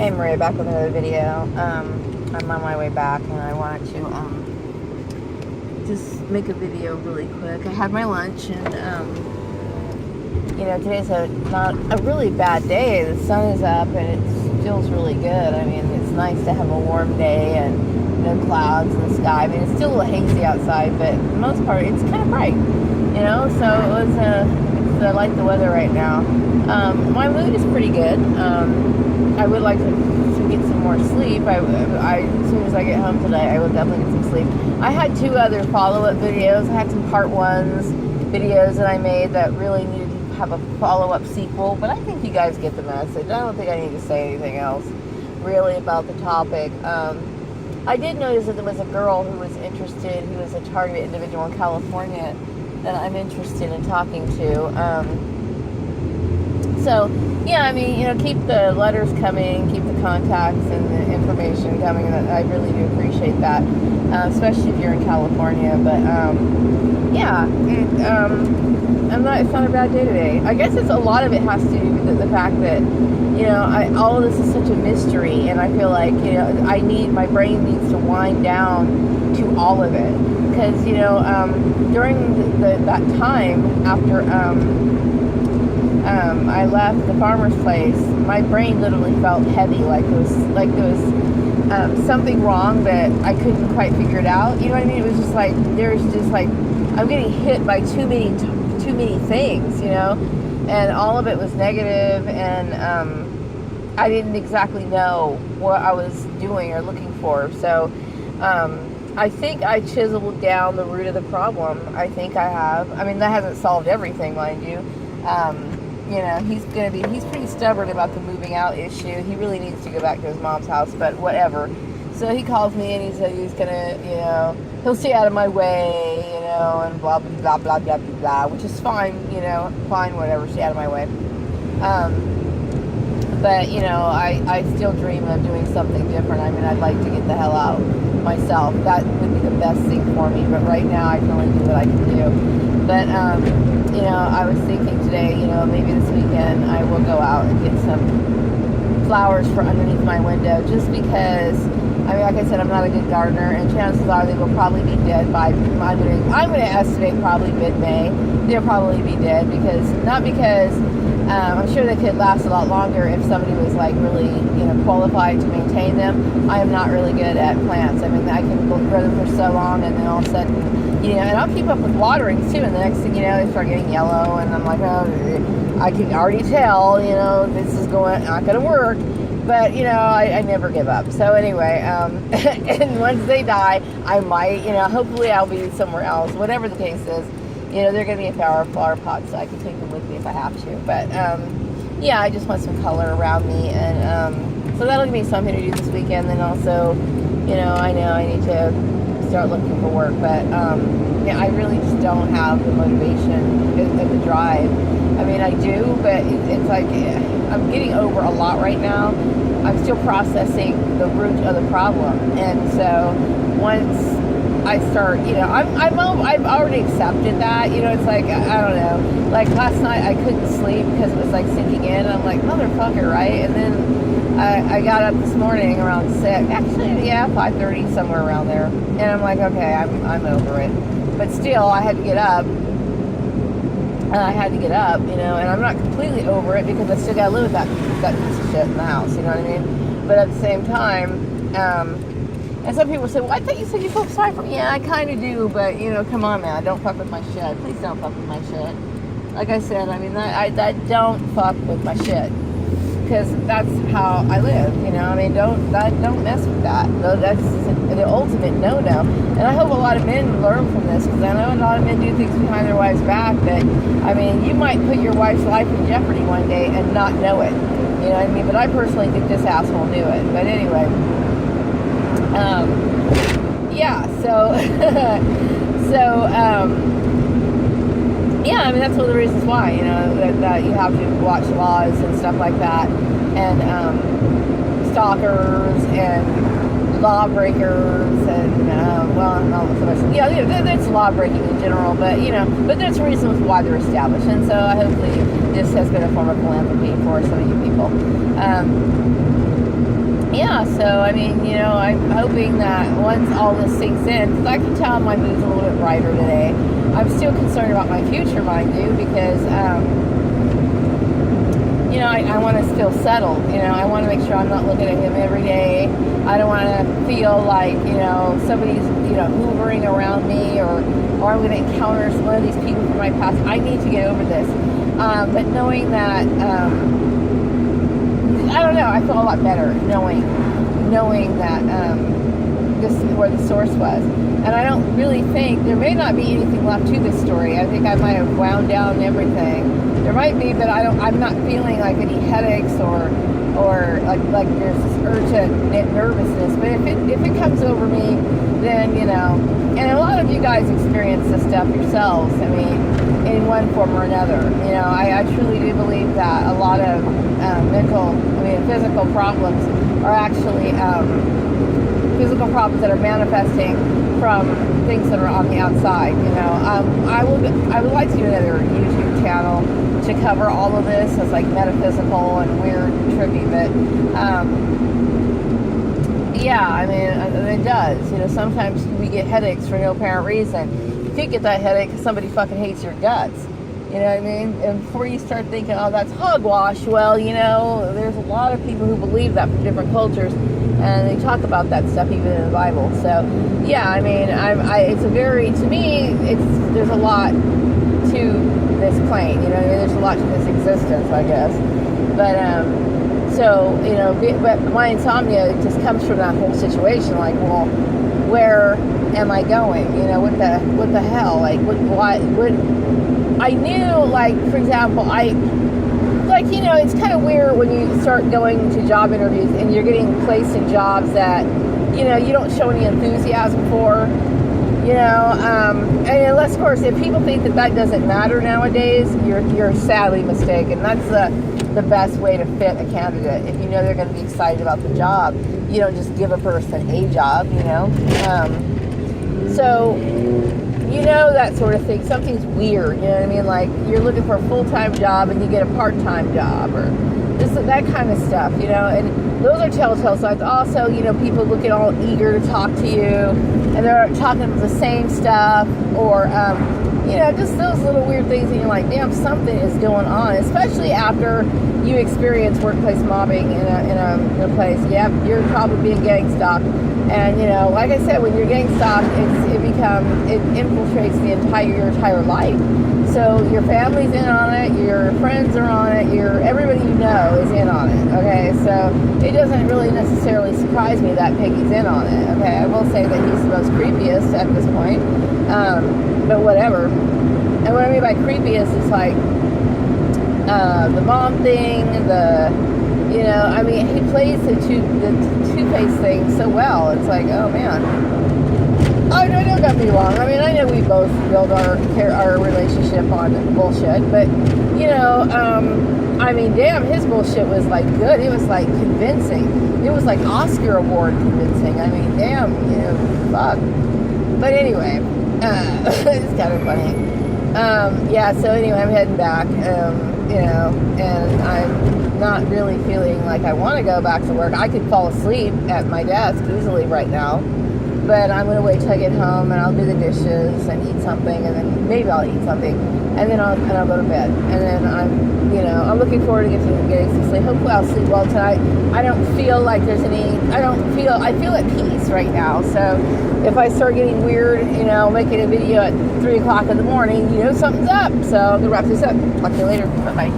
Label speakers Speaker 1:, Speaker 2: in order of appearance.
Speaker 1: Hey Maria, back with another video. I'm on my way back and I wanted to just make a video really quick. I had my lunch and today's not a really bad day. The sun is up and it feels really good. I mean, it's nice to have a warm day and no clouds in the sky. I mean, it's still a little hazy outside, but for the most part it's kind of bright, so it was I like the weather right now. My mood is pretty good. I would like to get some more sleep. I as soon as I get home today, I will definitely get some sleep. I had 2 other follow-up videos. I had some part 1s videos that I made that really needed to have a follow-up sequel, but I think you guys get the message. I don't think I need to say anything else really about the topic. I did notice that there was a girl who was interested, who was a targeted individual in California that I'm interested in talking to. Keep the letters coming, keep the contacts and the information coming. And I really do appreciate that, especially if you're in California. But it's not a bad day today. I guess a lot of it has to do with the fact that all of this is such a mystery, and I feel like my brain needs to wind down to all of it, because during that time after I left the farmer's place, my brain literally felt heavy, like there was something wrong that I couldn't quite figure it out. You know what I mean? It was just like I'm getting hit by too many things, and all of it was negative, and I didn't exactly know what I was doing or looking for. So I think I chiseled down the root of the problem. I think I have. I mean, that hasn't solved everything, mind you. He's pretty stubborn about the moving out issue. He really needs to go back to his mom's house, but whatever. So he calls me and he said he's gonna, he'll stay out of my way, and blah, blah, blah, blah, blah, blah, blah, which is fine, fine, whatever, stay out of my way. But I still dream of doing something different. I mean, I'd like to get the hell out myself. That would be the best thing for me, but right now I can only do what I can do. But, I was thinking today, maybe this weekend I will go out and get some flowers for underneath my window, just because, I mean, like I said, I'm not a good gardener, and chances are they will probably be dead by, I'm going to estimate probably mid-May. They'll probably be dead, not because I'm sure they could last a lot longer if somebody was really, qualified to maintain them. I am not really good at plants. I mean, I can grow them for so long, and then all of a sudden, and I'll keep up with waterings too, and the next thing you know, they start getting yellow, and I'm like, oh, I can already tell, this is not going to work. But, I never give up. So anyway, and once they die, I might, hopefully I'll be somewhere else. Whatever the case is, they're going to be a flower pot, so I can take them with me if I have to. But, I just want some color around me. And so that'll give me something to do this weekend. Then also, I know I need to start looking for work. But, I really just don't have the motivation and the drive. I mean, I do, but it's like I'm getting over a lot right now. I'm still processing the root of the problem, and so once I start, I've already accepted that. It's like, I don't know. Like last night, I couldn't sleep because it was like sinking in. And I'm like, motherfucker, right? And then I got up this morning around 6. Actually, 5:30, somewhere around there. And I'm like, okay, I'm over it. But still, I had to get up. And I'm not completely over it because I still got to live with that piece of shit in the house, you know what I mean? But at the same time, and some people say, well, I thought you said you felt sorry for me. Yeah, I kind of do, but, come on, man, don't fuck with my shit. Please don't fuck with my shit. Like I said, I mean, I don't fuck with my shit. Because that's how I live, I mean, don't mess with that. That's the ultimate no-no. And I hope a lot of men learn from this, because I know a lot of men do things behind their wives' back that, I mean, you might put your wife's life in jeopardy one day and not know it. You know what I mean? But I personally think this asshole knew it. But anyway, I mean, that's one of the reasons why, that you have to watch laws and stuff like that, and stalkers and lawbreakers, and not so much. There's law breaking in general, but there's reasons why they're established, and so I, hopefully, this has been a form of philanthropy for some of you people. But anyway, so I just wanted to, let you know that, that you have to watch the laws and stuff like that. And stalkers and lawbreakers and lawbreakers in general, but there's reasons why they're established, and so hopefully this has been a form of philanthropy for some of you people. yeah, so I mean, I'm hoping that once all this sinks in, because I can tell my mood's a little bit brighter today. I'm still concerned about my future, mind you, because I want to feel settled. I want to make sure I'm not looking at him every day. I don't want to feel like, somebody's, hoovering around me, or I'm going to encounter one of these people from my past. I need to get over this. But knowing that, I don't know, I feel a lot better knowing that this is where the source was. And I don't really think, there may not be anything left to this story. I think I might have wound down everything. There might be, but I'm not feeling like any headaches or like there's this urgent nervousness. But if it comes over me, then, and a lot of you guys experience this stuff yourselves, I mean, in one form or another. I truly do believe that a lot of physical problems are actually physical problems that are manifesting from things that are on the outside. I would like to do another YouTube channel to cover all of this as like metaphysical and weird and trippy, but yeah, I mean, it does. Sometimes we get headaches for no apparent reason. You could get that headache because somebody fucking hates your guts. You know what I mean? And before you start thinking, oh, that's hogwash, well, there's a lot of people who believe that from different cultures, and they talk about that stuff even in the Bible. So, yeah, I mean, to me, there's a lot to this plane. There's a lot to this existence, I guess. But, but my insomnia just comes from that whole situation. Like, well, where am I going? What the hell? Like, what I knew, like, for example, it's kind of weird when you start going to job interviews and you're getting placed in jobs that, you don't show any enthusiasm for, and unless, of course, if people think that doesn't matter nowadays, you're sadly mistaken. That's the best way to fit a candidate. If you know they're going to be excited about the job, you don't just give a person a job, so, that sort of thing. Something's weird, you know what I mean? Like, you're looking for a full-time job and you get a part-time job, or that kind of stuff, and those are telltale signs. Also, people looking all eager to talk to you, and they're talking about the same stuff, or, just those little weird things, and you're like, damn, something is going on, especially after you experience workplace mobbing in a place. Yeah, you're probably being gang stalked. And, like I said, when you're gang stalked, it infiltrates your entire life. So your family's in on it, your friends are on it, everybody you know is in on it, okay? So it doesn't really necessarily surprise me that Piggy's in on it, okay? I will say that he's the most creepiest at this point, but whatever. And what I mean by creepiest is like the mom thing, he plays the two-face thing so well. It's like, oh man. Oh, no, don't get me wrong. I mean, I know we both build our relationship on bullshit, but, damn, his bullshit was, like, good. It was, like, convincing. It was, like, Oscar Award convincing. I mean, damn, fuck. But anyway, it's kind of funny. So anyway, I'm heading back, and I'm not really feeling like I want to go back to work. I could fall asleep at my desk easily right now. But I'm going to wait till I get home, and I'll do the dishes and eat something, and then maybe I'll eat something, and then I'll go to bed. And then I'm looking forward to getting some sleep. Hopefully I'll sleep well tonight. I don't feel like there's I feel at peace right now. So if I start getting weird, making a video at 3 o'clock in the morning, something's up. So I'm going to wrap this up. Talk to you later. Bye-bye.